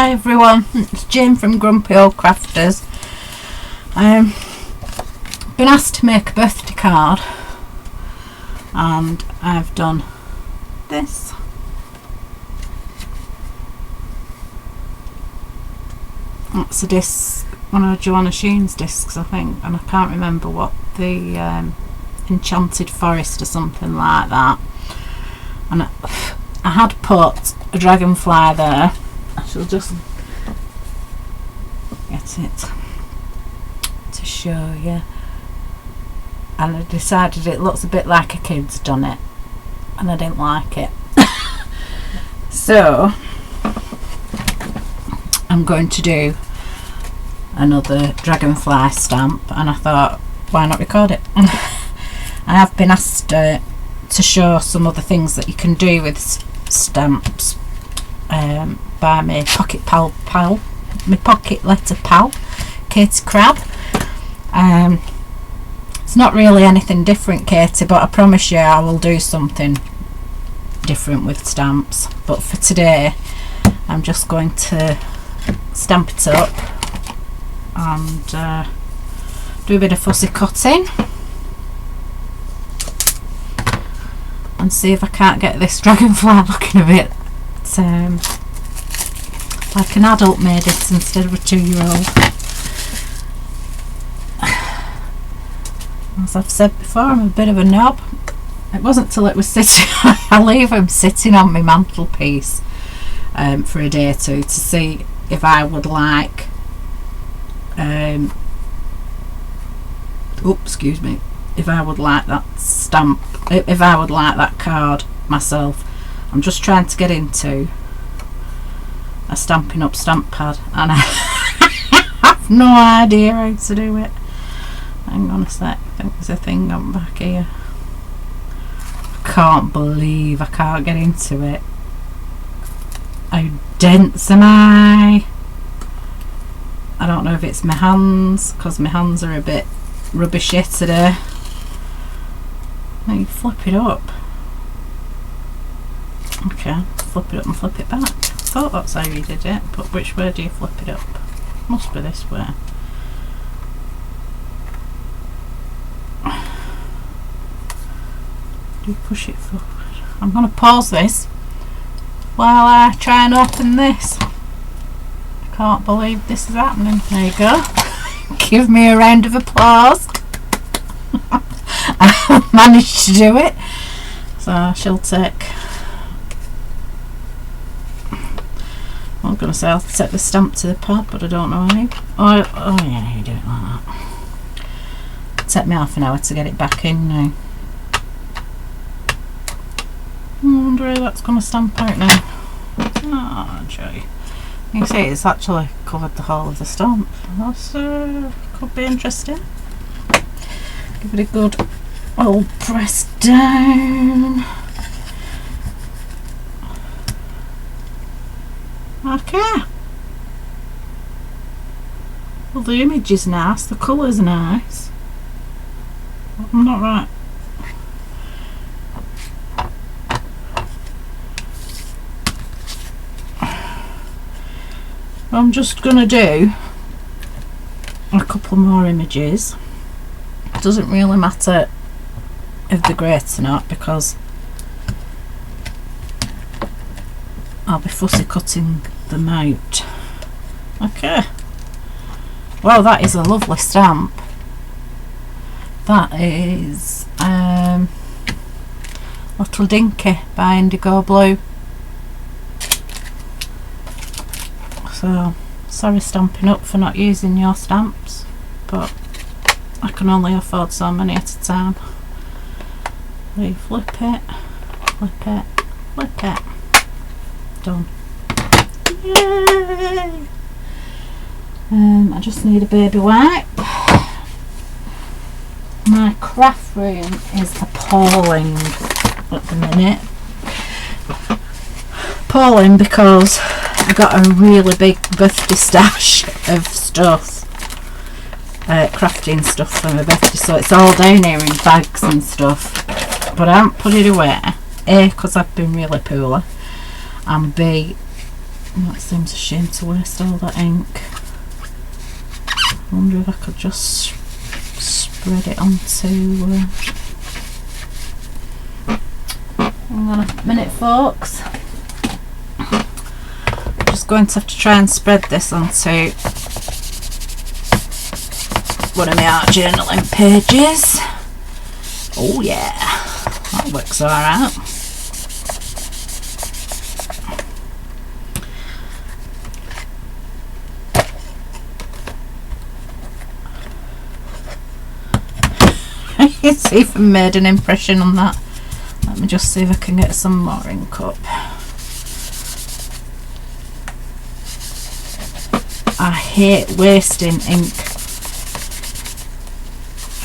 Hi everyone, it's Jane from Grumpy Old Crafters. Been asked to make a birthday card and I've done this. That's a disc, one of Joanna Sheen's discs I think, and I can't remember what the Enchanted Forest or something like that. And I had put a dragonfly there. I shall just get it to show you. And I decided it looks a bit like a kid's done it, and I didn't like it. So I'm going to do another dragonfly stamp, and I thought, why not record it? I have been asked to show some other things that you can do with stamps by my pocket letter pal, Katie Crab. It's not really anything different, Katie, but I promise you I will do something different with stamps. But for today I'm just going to stamp it up and do a bit of fussy cutting and see if I can't get this dragonfly looking a bit like an adult made it instead of a 2-year-old. As I've said before, I'm a bit of a knob. It wasn't till it was sitting I leave them sitting on my mantelpiece for a day or two to see if I would like excuse me, if I would like that stamp, if I would like that card myself. I'm just trying to get into a Stampin' Up stamp pad and I have no idea how to do it. Hang on a sec, I think there's a thing on back here. I can't believe I can't get into it. How dense am I? I don't know if it's my hands, because my hands are a bit rubbishy today. Now you flip it up. Okay, flip it up and flip it back. I thought that's how you did it, but which way do you flip it up? Must be this way. Do you push it forward? I'm going to pause this while I try and open this. I can't believe this is happening. There you go. Give me a round of applause. I managed to do it. So I shall take, I'm going to say I'll take the stamp to the pad, but I don't know how. Oh yeah, you do it like that. It'll take me half an hour to get it back in now. I wonder how that's going to stamp out now. Oh joy. You can see it's actually covered the whole of the stamp. That's could be interesting. Give it a good old press down. Okay. Well, the image is nice, the colour's nice. I'm not right. I'm just going to do a couple more images. It doesn't really matter if they're great or not, because I'll be fussy cutting them out. Okay. Well, that is a lovely stamp. That is Little Dinky by Indigo Blue. So, sorry Stampin' Up for not using your stamps, but I can only afford so many at a time. So you flip it, flip it, flip it. Done. Yay! I just need a baby wipe. My craft room is appalling at the minute. Appalling because I got a really big birthday stash of stuff, crafting stuff for my birthday, so it's all down here in bags and stuff, but I haven't put it away, A, because I've been really poorly, and B, That seems a shame to waste all that ink. I wonder if I could just spread it onto... hang on a minute, folks. I'm just going to have to try and spread this onto one of my art journaling pages. Oh yeah, that works alright. It's even made an impression on that. Let me just see if I can get some more ink up. I hate wasting ink.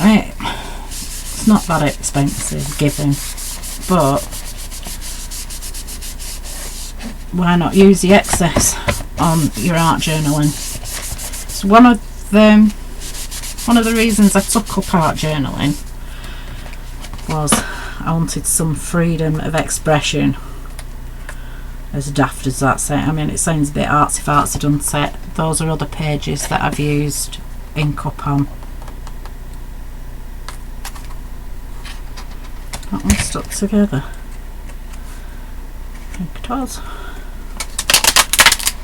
Right. It's not that expensive giving, but why not use the excess on your art journaling? It's one of the reasons I took up art journaling was I wanted some freedom of expression. As daft as that sounds, I mean, it sounds a bit artsy-fartsy, doesn't it? Those are other pages that I've used ink up on. That one stuck together. I think it was.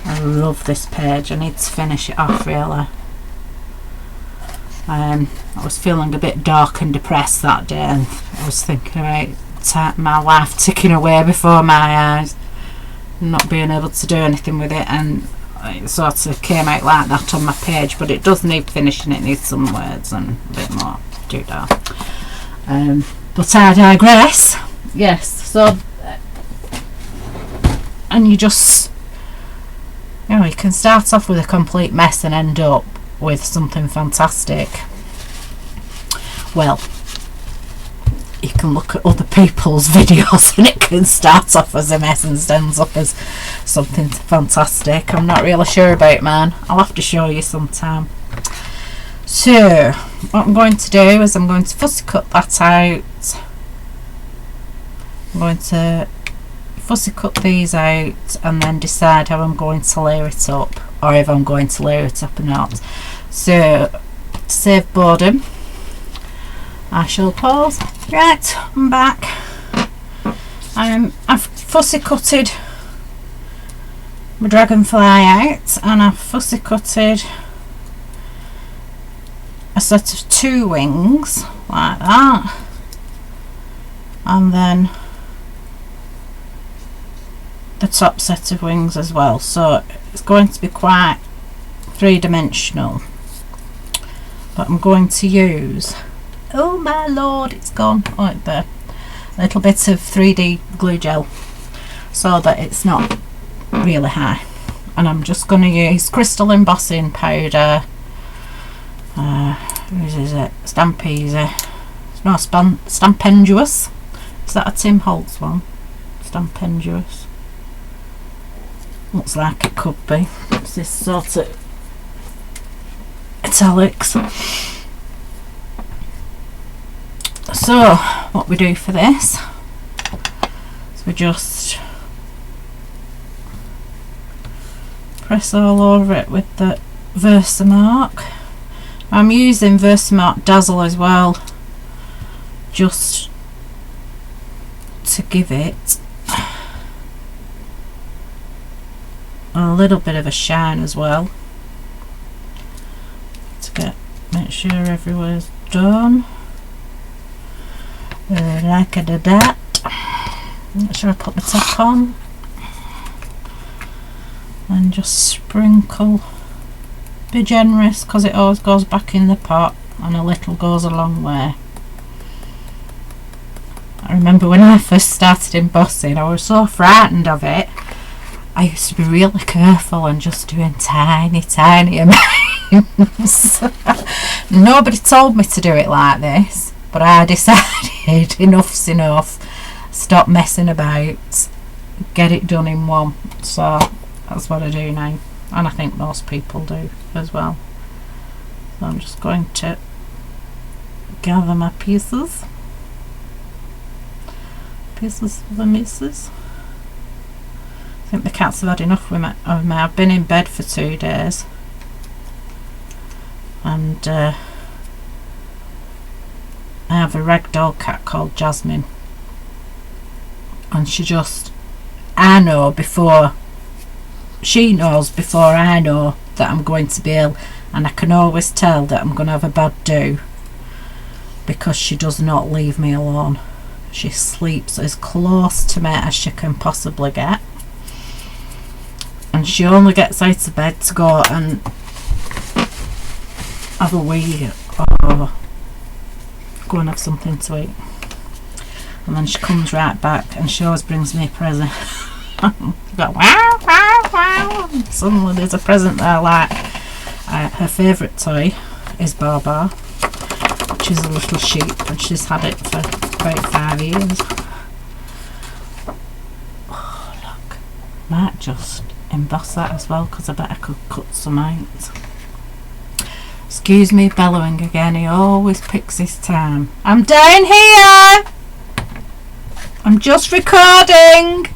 I love this page. I need to finish it off really. I was feeling a bit dark and depressed that day, and I was thinking about my life ticking away before my eyes, not being able to do anything with it, and it sort of came out like that on my page. But it does need finishing. It needs some words and a bit more doodah. But I digress. Yes, so and you just, you know, you can start off with a complete mess and end up with something fantastic. Well, you can look at other people's videos and it can start off as a mess and ends up as something fantastic. I'm not really sure about mine. I'll have to show you sometime. So what I'm going to do is I'm going to fussy cut that out. I'm going to fussy cut these out and then decide how I'm going to layer it up, or if I'm going to layer it up or not. So to save boredom, I shall pause. Right, I'm back. I've fussy cutted my dragonfly out, and I've fussy cutted a set of 2 wings like that, and then the top set of wings as well. So it's going to be quite 3-dimensional, but I'm going to use, oh my lord, it's gone right there, a little bit of 3D glue gel so that it's not really high. And I'm just going to use crystal embossing powder. Whose is it? Stampeasy. It's not Stampenduous. Is that a Tim Holtz one? Stampenduous. Looks like it could be. It's this sort of italics. So what we do for this is we just press all over it with the Versamark. I'm using Versamark Dazzle as well, just to give it a little bit of a shine as well, to make sure everywhere's done. Like I did that. Make sure I put the top on and just sprinkle. Be generous, because it always goes back in the pot, and a little goes a long way. I remember when I first started embossing, I was so frightened of it. I used to be really careful and just doing tiny amounts. Nobody told me to do it like this, but I decided enough's enough, stop messing about, get it done in one. So that's what I do now, and I think most people do as well. So I'm just going to gather my pieces for the misses. I think the cats have had enough of me. I've been in bed for 2 days, and I have a ragdoll cat called Jasmine, and she knows before I know that I'm going to be ill, and I can always tell that I'm going to have a bad do because she does not leave me alone. She sleeps as close to me as she can possibly get, and she only gets out of bed to go and have a wee or go and have something to eat, and then she comes right back and she always brings me a present. Go, wow, wow, wow. Suddenly there's a present there. Like her favourite toy is Baba, which is a little sheep, and she's had it for about 5 years. Oh look, might just emboss that as well, because I bet I could cut some out. Excuse me bellowing again, he always picks his time. I'm down here, I'm just recording.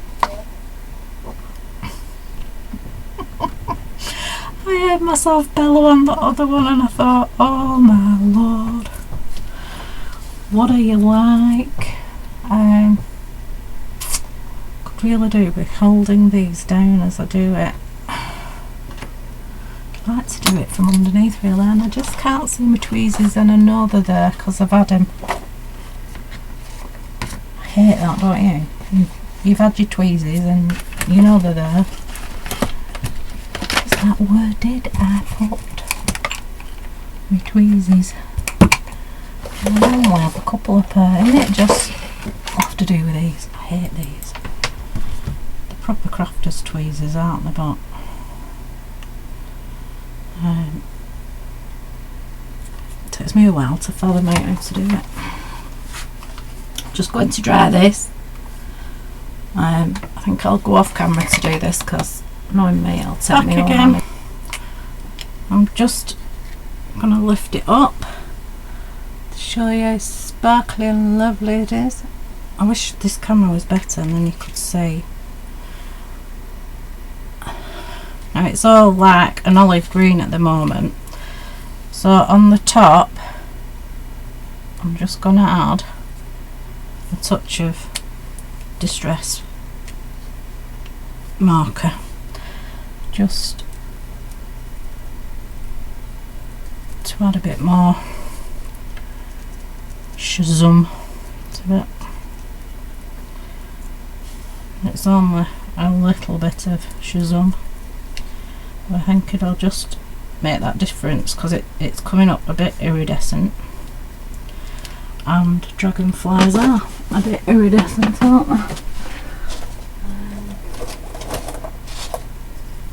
I heard myself bellow on the other one, and I thought, oh my lord, what are you like? Could really do with holding these down as I do it. I'd like to do it from underneath really, and I just can't see my tweezers, and I know they're there because I've had them. I hate that, don't you? You've had your tweezers and you know they're there. That word did I put my tweezers? I only have a couple of pair in it, just have to do with these. I hate these. The proper crafters tweezers, aren't they? But it takes me a while to fathom out how to do it. Just going to dry this. I think I'll go off camera to do this because knowing me, it'll take me again. I'm just going to lift it up to show you how sparkly and lovely it is. I wish this camera was better and then you could see. Now it's all like an olive green at the moment, so on the top I'm just going to add a touch of distress marker, just to add a bit more shazam to it. It's only a little bit of shazam, but I think it'll just make that difference because it's coming up a bit iridescent, and dragonflies are a bit iridescent, aren't they?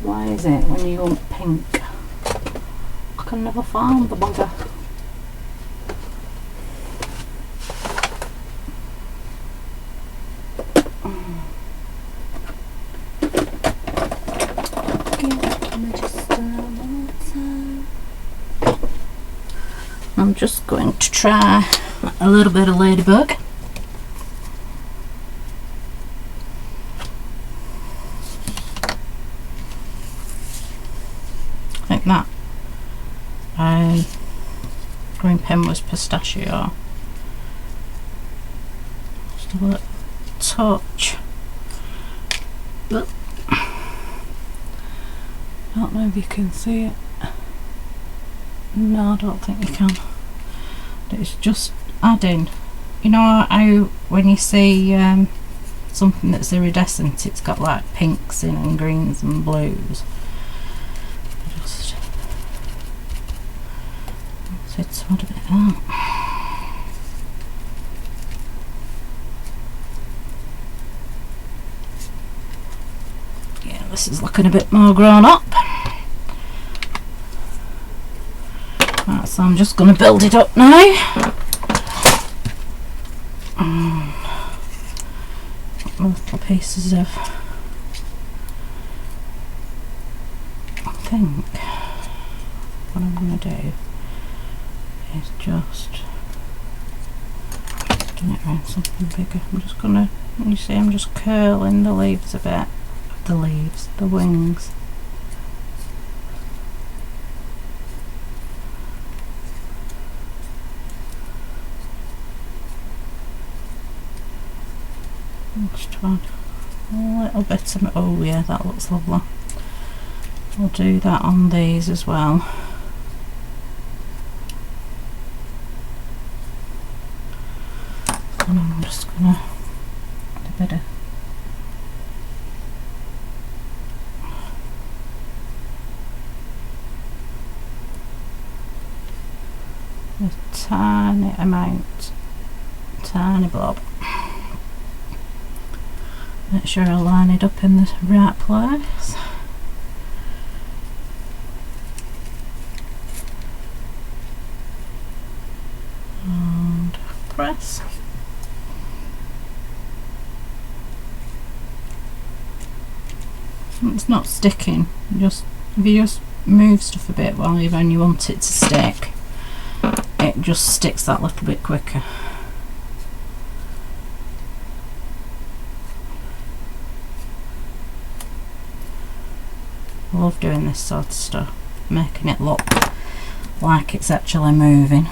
Why is it when you want pink? I can never find the bugger. I'm just going to try a little bit of ladybug. I think that green pen was pistachio. Just a little touch. I don't know if you can see it. No, I don't think you can. It's just adding, you know how when you see something that's iridescent, it's got like pinks in and greens and blues. Just it's a bit of that. Yeah, this is looking a bit more grown up. Right, so I'm just going to build it up now. Little pieces of, I think what I'm going to do is just turn it around something bigger. I'm just going to, you see, I'm just curling the leaves a bit the leaves, the wings. Just try a little bit of, oh yeah, that looks lovely. We'll do that on these as well. And I'm just gonna add a bit of a tiny amount, tiny blob. Make sure I line it up in the right place. And press. It's not sticking, just if you just move stuff a bit while you only want it to stick, it just sticks that little bit quicker. I love doing this sort of stuff, making it look like it's actually moving.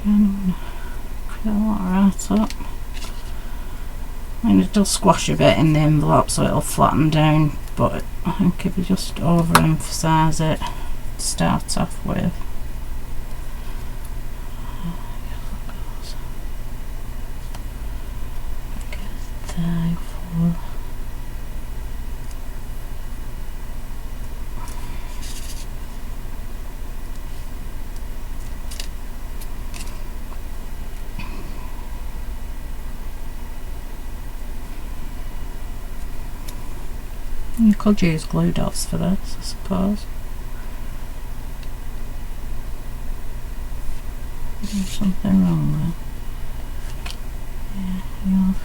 Again, curl that right up. I mean, it does squash a bit in the envelope so it'll flatten down, but I think if you just overemphasise it to start off with. You could use glue dots for this, I suppose. There's something wrong there. Yeah, you have.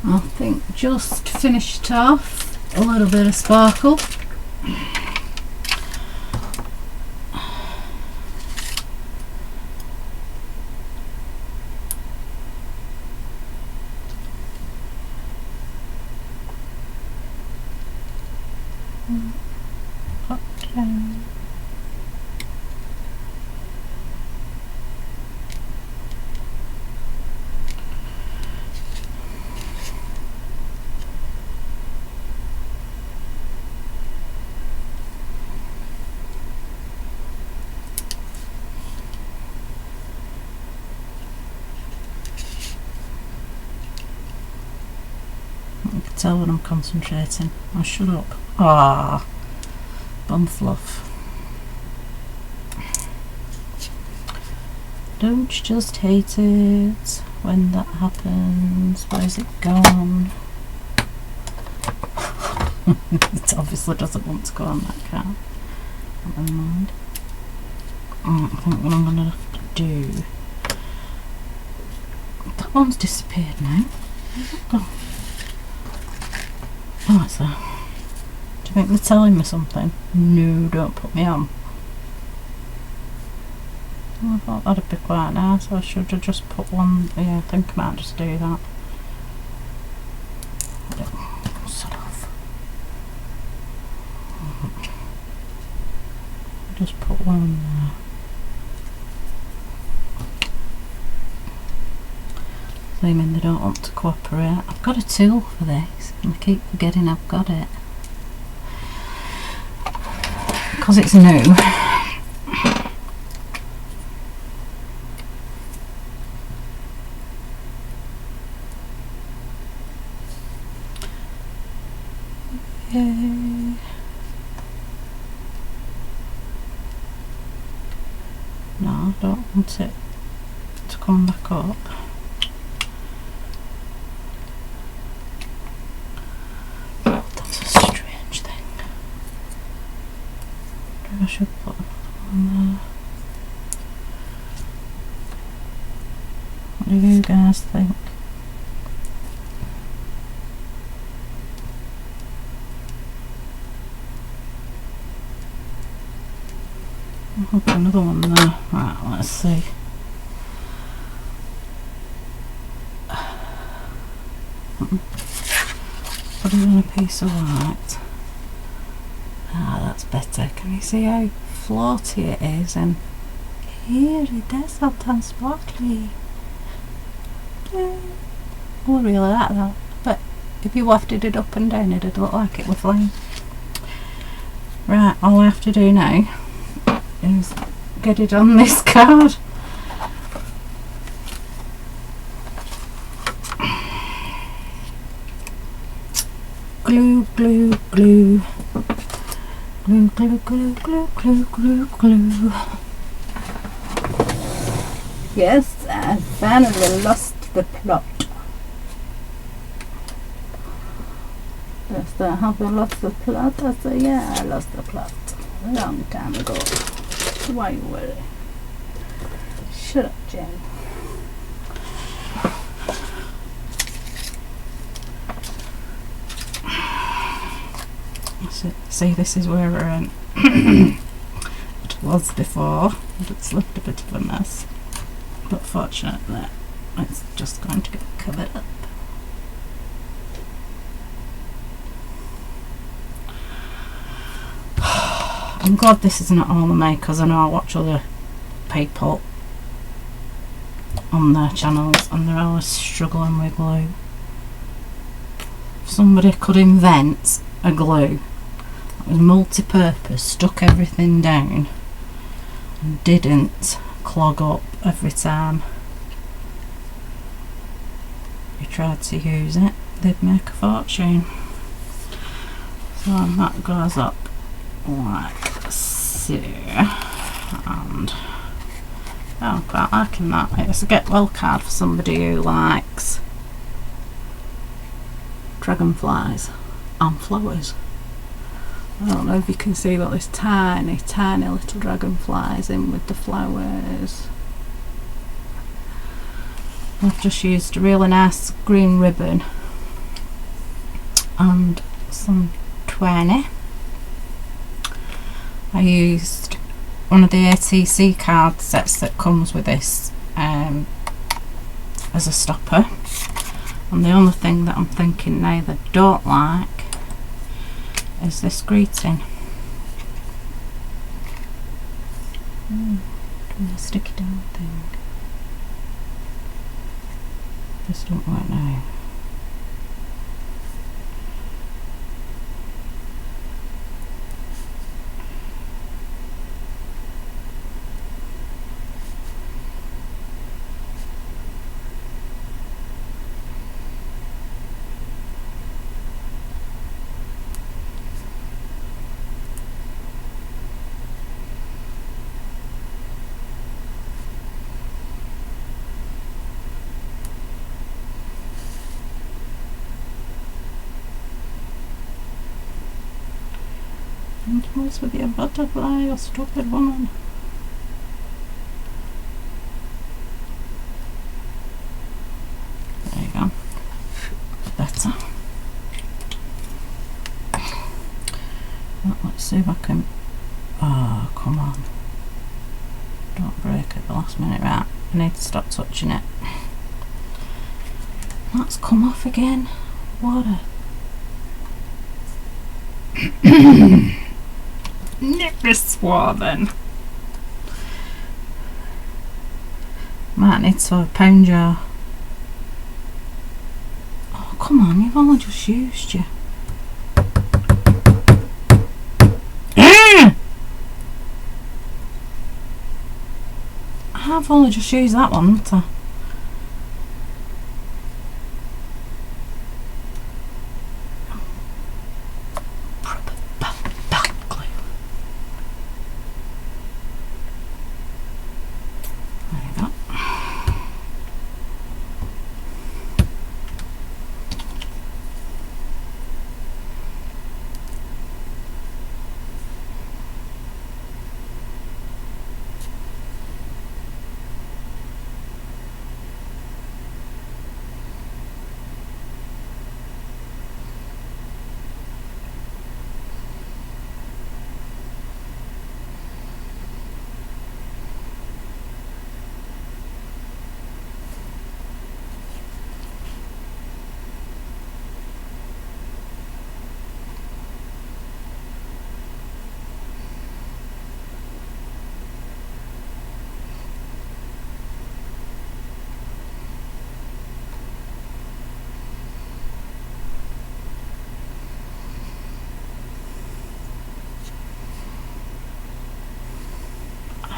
I think just finished off a little bit of sparkle. You can tell when I'm concentrating. Oh, shut up. Ah, bum fluff. Don't you just hate it when that happens? Where's it gone? It obviously doesn't want to go on that card. Never mind. I think what I'm going to have to do... That one's disappeared now. Where's it gone? Oh, it's there. Do you think they're telling me something? No, don't put me on. I thought that'd be quite nice. I should have just put one. Yeah, I think I might just do that. Sort of. Just put one there. Assuming they don't want to cooperate. I've got a tool for this and I keep forgetting I've got it. Because it's new. Yay. No, I don't want it to come back up. you guys think? I'll put another one there. Right, let's see. Put it on a piece of white. Ah, that's better. Can you see how floaty it is? And here it is, sometimes sparkly. I really like that. But if you wafted it up and down, it'd look like it was flying. Right, all I have to do now is get it on this card. Glue, glue, glue. Glue, glue, glue, glue, glue, glue, glue. Yes, I finally lost the plot. Yes, I have lost the plot. I say, yeah, I lost the plot a long time ago. Why worry? Shut up, Jen. See, this is where it was before, but it's left a bit of a mess. But fortunately, it's just going to get covered up. I'm glad this isn't all of me, because I know I watch other people on their channels and they're always struggling with glue. If somebody could invent a glue that was multi-purpose, stuck everything down and didn't clog up every time you tried to use it, they'd make a fortune. So that goes up like so, and I'm quite liking that. It's a get well card for somebody who likes dragonflies and flowers. I don't know if you can see, but there's tiny little dragonflies in with the flowers. I've just used a really nice green ribbon and some twine. I used one of the ATC card sets that comes with this as a stopper, and the only thing that I'm thinking now that I don't like is this greeting. Doing a sticky down thing. This don't work now. What's with your butterfly, you stupid woman? There you go. Better. Well, let's see if I can. Oh, come on. Don't break at the last minute. Right, I need to stop touching it. That's come off again. What a. Nip this swarming. Might need to have a pound jar. Oh, come on, you've only just used you. I've only just used that one, haven't I?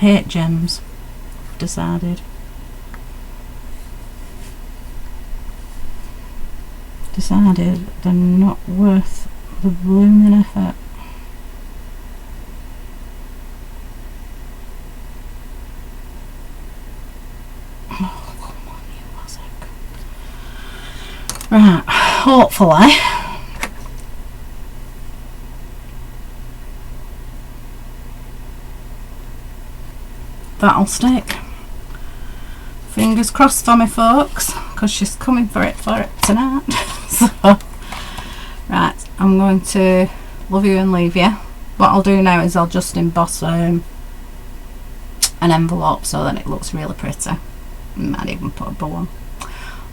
hate gems, I've decided. They're not worth the blooming effort. Oh, come on, you Wassac. Right, hopefully that'll stick. Fingers crossed for me, folks, because she's coming for it tonight. So, right, I'm going to love you and leave you. What I'll do now is I'll just emboss an envelope so that it looks really pretty. Might even put a bow on.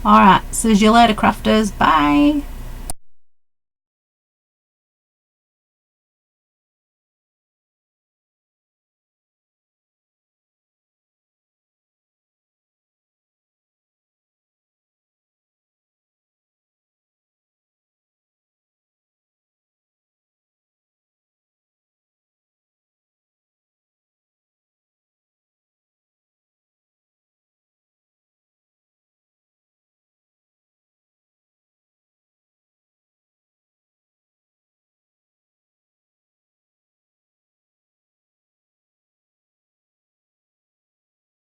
Alright, see you later, crafters. Bye.